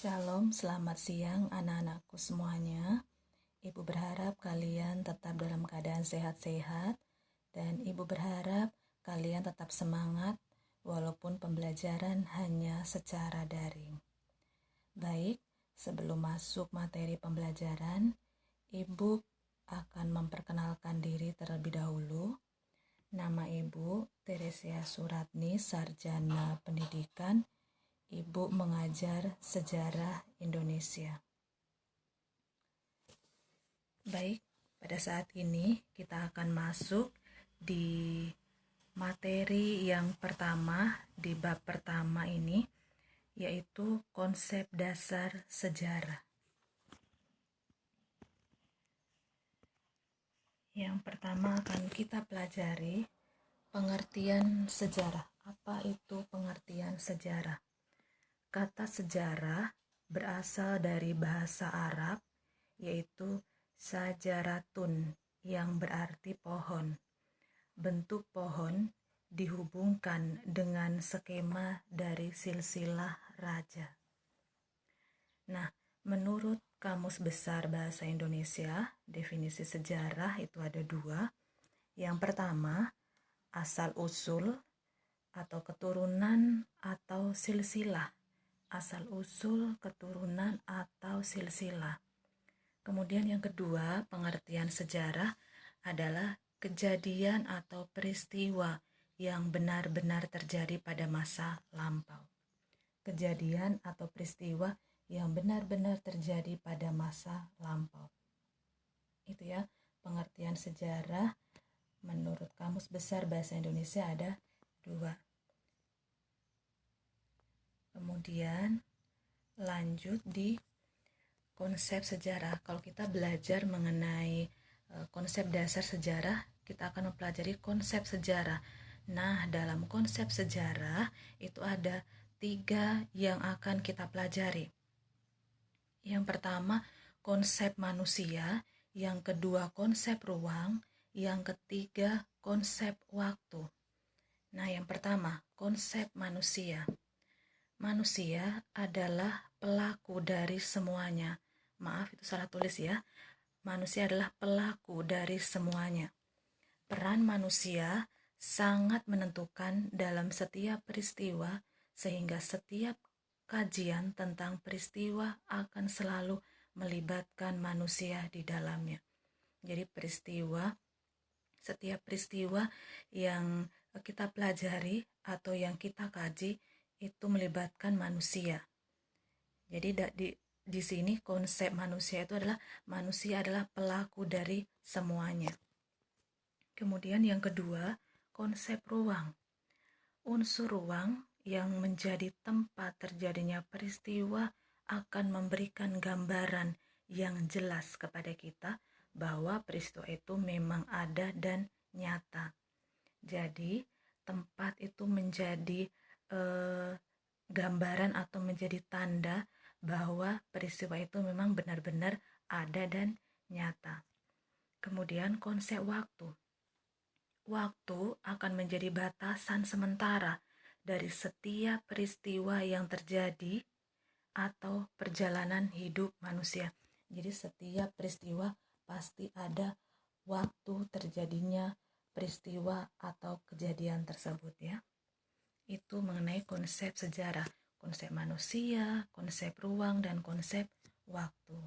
Shalom, selamat siang anak-anakku semuanya. Ibu berharap kalian tetap dalam keadaan sehat-sehat dan Ibu berharap kalian tetap semangat walaupun pembelajaran hanya secara daring. Baik, sebelum masuk materi pembelajaran, Ibu akan memperkenalkan diri terlebih dahulu. Nama Ibu Teresia Suratni, Sarjana Pendidikan. Ibu mengajar sejarah Indonesia. Baik, pada saat ini kita akan masuk di materi yang pertama, di bab pertama ini, yaitu konsep dasar sejarah. Yang pertama akan kita pelajari pengertian sejarah. Apa itu pengertian sejarah? Kata sejarah berasal dari bahasa Arab, yaitu sajaratun, yang berarti pohon. Bentuk pohon dihubungkan dengan skema dari silsilah raja. Nah, menurut Kamus Besar Bahasa Indonesia, definisi sejarah itu ada dua. Yang pertama, asal-usul atau keturunan atau silsilah. Asal-usul, keturunan, atau silsilah. Kemudian yang kedua, pengertian sejarah adalah kejadian atau peristiwa yang benar-benar terjadi pada masa lampau. Kejadian atau peristiwa yang benar-benar terjadi pada masa lampau. Itu ya, pengertian sejarah menurut Kamus Besar Bahasa Indonesia ada dua. Kemudian lanjut di konsep sejarah. Kalau kita belajar mengenai konsep dasar sejarah, kita akan mempelajari konsep sejarah. Nah, dalam konsep sejarah itu ada 3 yang akan kita pelajari. Yang pertama, konsep manusia. Yang kedua, konsep ruang. Yang ketiga, konsep waktu. Nah, yang pertama, konsep manusia. Manusia adalah pelaku dari semuanya. Maaf, itu salah tulis ya. Manusia adalah pelaku dari semuanya. Peran manusia sangat menentukan dalam setiap peristiwa, sehingga setiap kajian tentang peristiwa akan selalu melibatkan manusia di dalamnya. Jadi setiap peristiwa yang kita pelajari atau yang kita kaji itu melibatkan manusia. Jadi di sini konsep manusia itu adalah manusia adalah pelaku dari semuanya. Kemudian yang kedua, konsep ruang. Unsur ruang yang menjadi tempat terjadinya peristiwa akan memberikan gambaran yang jelas kepada kita bahwa peristiwa itu memang ada dan nyata. Jadi tempat itu menjadi gambaran atau menjadi tanda bahwa peristiwa itu memang benar-benar ada dan nyata. Kemudian konsep waktu. Waktu akan menjadi batasan sementara dari setiap peristiwa yang terjadi atau perjalanan hidup manusia. Jadi setiap peristiwa pasti ada waktu terjadinya peristiwa atau kejadian tersebut ya. Itu mengenai konsep sejarah, konsep manusia, konsep ruang, dan konsep waktu.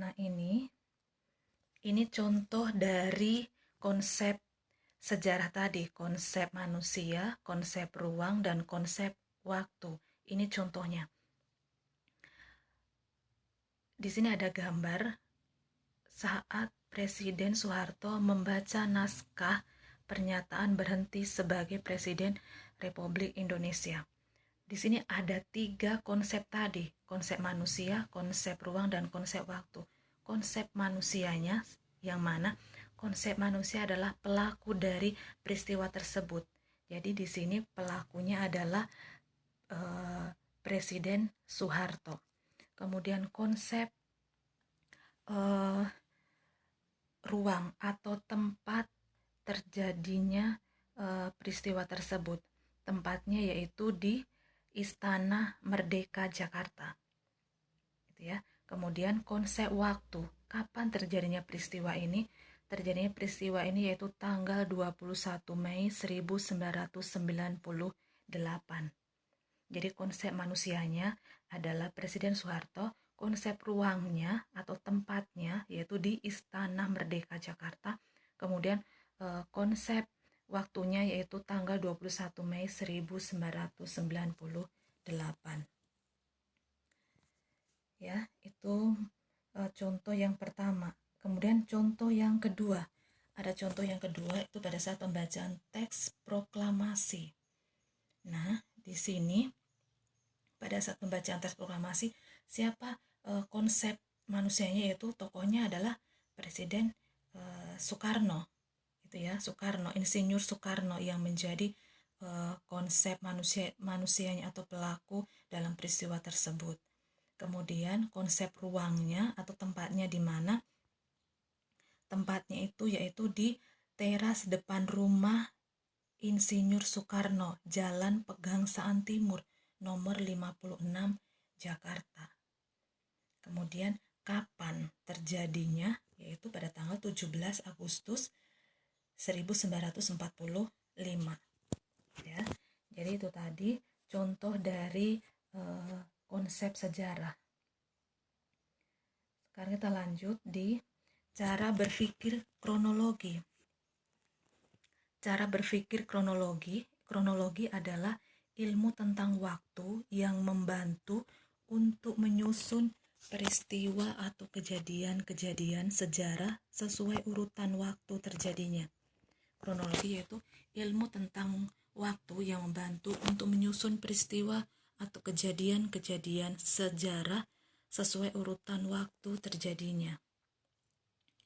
Nah, ini contoh dari konsep sejarah tadi, konsep manusia, konsep ruang, dan konsep waktu. Ini contohnya. Di sini ada gambar saat Presiden Soeharto membaca naskah pernyataan berhenti sebagai Presiden Republik Indonesia. Di sini ada 3 konsep tadi, konsep manusia, konsep ruang, dan konsep waktu. Konsep manusianya yang mana? Konsep manusia adalah pelaku dari peristiwa tersebut. Jadi di sini pelakunya adalah Presiden Soeharto. Kemudian konsep ruang atau tempat terjadinya peristiwa tersebut. Tempatnya yaitu di Istana Merdeka Jakarta. Gitu ya. Kemudian konsep waktu, kapan terjadinya peristiwa ini? Terjadinya peristiwa ini yaitu tanggal 21 Mei 1998. Jadi konsep manusianya adalah Presiden Soeharto, konsep ruangnya atau tempatnya yaitu di Istana Merdeka Jakarta. Kemudian konsep waktunya yaitu tanggal 21 Mei 1998. Ya, itu contoh yang pertama. Kemudian contoh yang kedua. Ada contoh yang kedua itu pada saat pembacaan teks proklamasi. Nah, di sini pada saat pembacaan teks proklamasi, siapa konsep manusianya, yaitu tokohnya adalah Presiden Soekarno. Itu ya, Soekarno, Insinyur Soekarno yang menjadi konsep manusianya atau pelaku dalam peristiwa tersebut. Kemudian konsep ruangnya atau tempatnya di mana? Tempatnya itu yaitu di teras depan rumah Insinyur Soekarno, Jalan Pegangsaan Timur, nomor 56, Jakarta. Kemudian kapan terjadinya? Yaitu pada tanggal 17 Agustus 1945. Ya. Jadi itu tadi contoh dari konsep sejarah. Sekarang kita lanjut di cara berpikir kronologi. Cara berpikir kronologi. Kronologi adalah ilmu tentang waktu yang membantu untuk menyusun peristiwa atau kejadian-kejadian sejarah sesuai urutan waktu terjadinya. Kronologi yaitu ilmu tentang waktu yang membantu untuk menyusun peristiwa atau kejadian-kejadian sejarah sesuai urutan waktu terjadinya.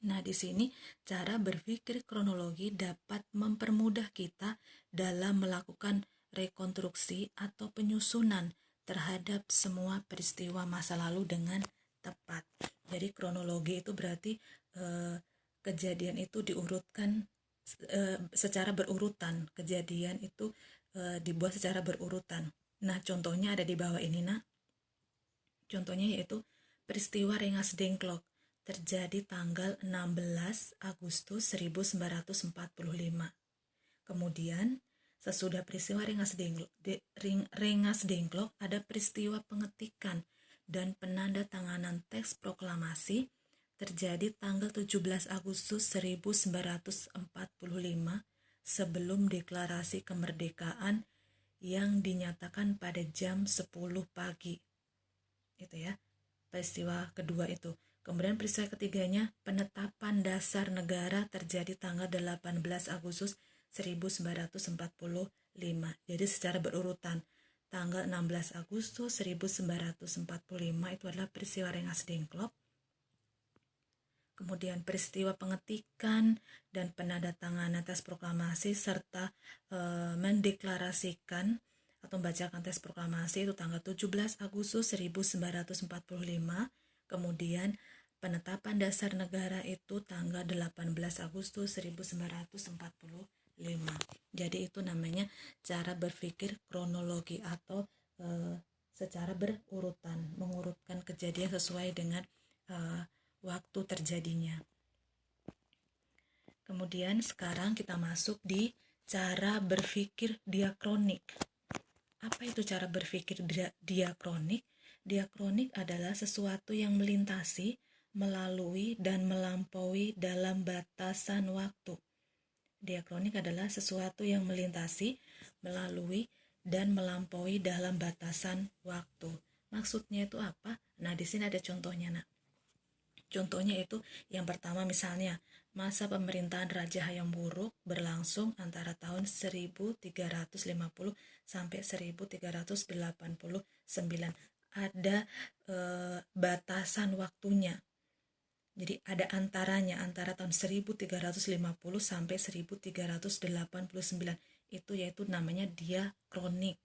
Nah, di sini cara berpikir kronologi dapat mempermudah kita dalam melakukan rekonstruksi atau penyusunan terhadap semua peristiwa masa lalu dengan tepat. Jadi kronologi itu berarti kejadian itu diurutkan secara berurutan. Kejadian itu dibuat secara berurutan. Nah, contohnya ada di bawah ini, nah. Contohnya yaitu peristiwa Rengas Dengklok terjadi tanggal 16 Agustus 1945. Kemudian, sesudah peristiwa Rengas Dengklok ada peristiwa pengetikan dan penandatanganan teks proklamasi terjadi tanggal 17 Agustus 1945 sebelum deklarasi kemerdekaan yang dinyatakan pada jam 10 pagi. Itu ya, peristiwa kedua itu. Kemudian peristiwa ketiganya, penetapan dasar negara terjadi tanggal 18 Agustus 1945. Jadi secara berurutan. Tanggal 16 Agustus 1945 itu adalah peristiwa Rengas Dengklok. Kemudian peristiwa pengetikan dan penandatanganan teks proklamasi serta mendeklarasikan atau membacakan teks proklamasi itu tanggal 17 Agustus 1945. Kemudian penetapan dasar negara itu tanggal 18 Agustus 1945. Jadi itu namanya cara berpikir kronologi atau secara berurutan, mengurutkan kejadian sesuai dengan waktu terjadinya. Kemudian sekarang kita masuk di cara berpikir diakronik. Apa itu cara berpikir diakronik? Diakronik adalah sesuatu yang melintasi, melalui, dan melampaui dalam batasan waktu. Diakronik adalah sesuatu yang melintasi, melalui, dan melampaui dalam batasan waktu. Maksudnya itu apa? Nah, di sini ada contohnya, nak. Contohnya itu yang pertama misalnya masa pemerintahan Raja Hayam Wuruk berlangsung antara tahun 1350 sampai 1389. Ada batasan waktunya. Jadi ada antaranya antara tahun 1350 sampai 1389. Itu yaitu namanya diakronik.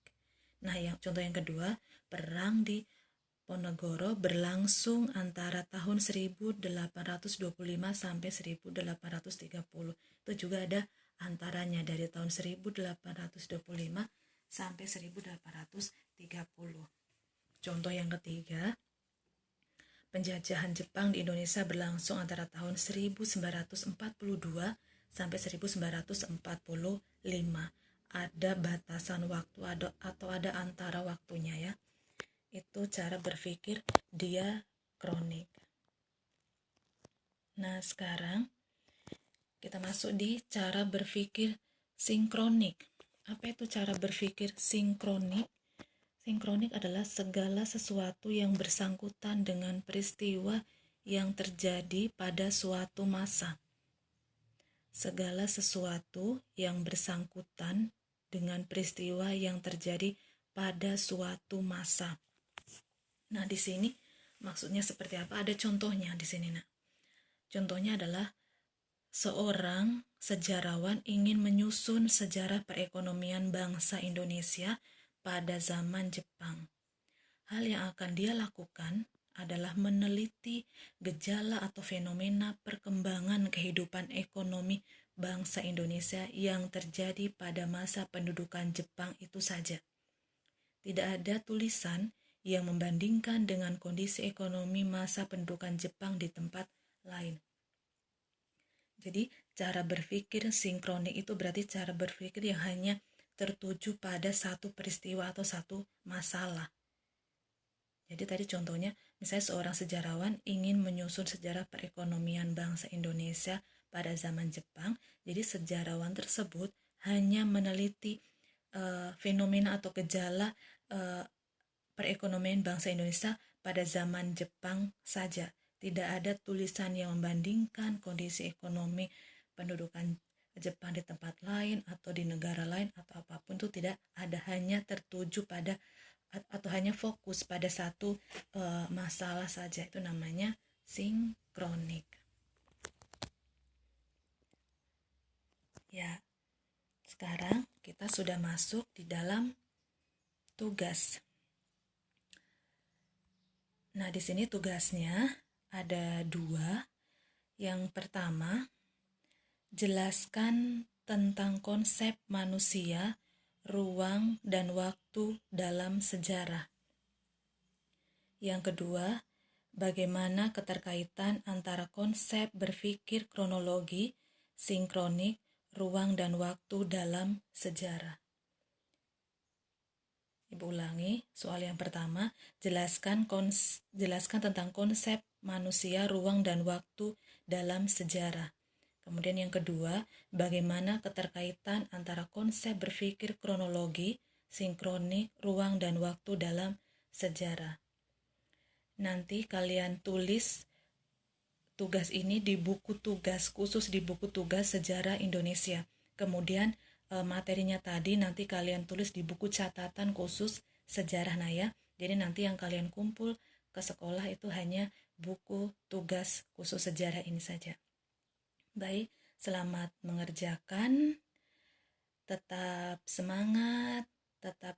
Nah, yang contoh yang kedua, perang di Ponorogo berlangsung antara tahun 1825 sampai 1830. Itu juga ada antaranya dari tahun 1825 sampai 1830. Contoh yang ketiga, penjajahan Jepang di Indonesia berlangsung antara tahun 1942 sampai 1945. Ada batasan waktu atau ada antara waktunya ya. Itu cara berpikir diakronik. Nah, sekarang kita masuk di cara berpikir sinkronik. Apa itu cara berpikir sinkronik? Sinkronik adalah segala sesuatu yang bersangkutan dengan peristiwa yang terjadi pada suatu masa. Segala sesuatu yang bersangkutan dengan peristiwa yang terjadi pada suatu masa. Nah, di sini maksudnya seperti apa? Ada contohnya di sini, Nak. Contohnya adalah seorang sejarawan ingin menyusun sejarah perekonomian bangsa Indonesia pada zaman Jepang. Hal yang akan dia lakukan adalah meneliti gejala atau fenomena perkembangan kehidupan ekonomi bangsa Indonesia yang terjadi pada masa pendudukan Jepang itu saja. Tidak ada tulisan yang membandingkan dengan kondisi ekonomi masa pendudukan Jepang di tempat lain. Jadi, cara berpikir sinkronik itu berarti cara berpikir yang hanya tertuju pada satu peristiwa atau satu masalah. Jadi tadi contohnya, misalnya seorang sejarawan ingin menyusun sejarah perekonomian bangsa Indonesia pada zaman Jepang. Jadi sejarawan tersebut hanya meneliti fenomena atau gejala perekonomian bangsa Indonesia pada zaman Jepang saja. Tidak ada tulisan yang membandingkan kondisi ekonomi pendudukan Jepang di tempat lain atau di negara lain atau apapun, itu tidak ada, hanya tertuju pada atau hanya fokus pada satu masalah saja. Itu namanya sinkronik. Ya, sekarang kita sudah masuk di dalam tugas. Nah, di sini tugasnya ada 2. Yang pertama, jelaskan tentang konsep manusia, ruang, dan waktu dalam sejarah. Yang kedua, bagaimana keterkaitan antara konsep berpikir kronologi, sinkronik, ruang, dan waktu dalam sejarah. Ibu ulangi, soal yang pertama, jelaskan tentang konsep manusia, ruang, dan waktu dalam sejarah. Kemudian yang kedua, bagaimana keterkaitan antara konsep berpikir kronologi, sinkronik, ruang, dan waktu dalam sejarah. Nanti kalian tulis tugas ini di buku tugas, khusus di buku tugas Sejarah Indonesia. Kemudian materinya tadi nanti kalian tulis di buku catatan khusus sejarah Naya. Jadi nanti yang kalian kumpul ke sekolah itu hanya buku tugas khusus sejarah ini saja. Baik, selamat mengerjakan. Tetap semangat, tetap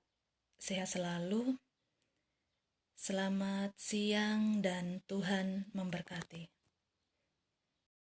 sehat selalu. Selamat siang dan Tuhan memberkati.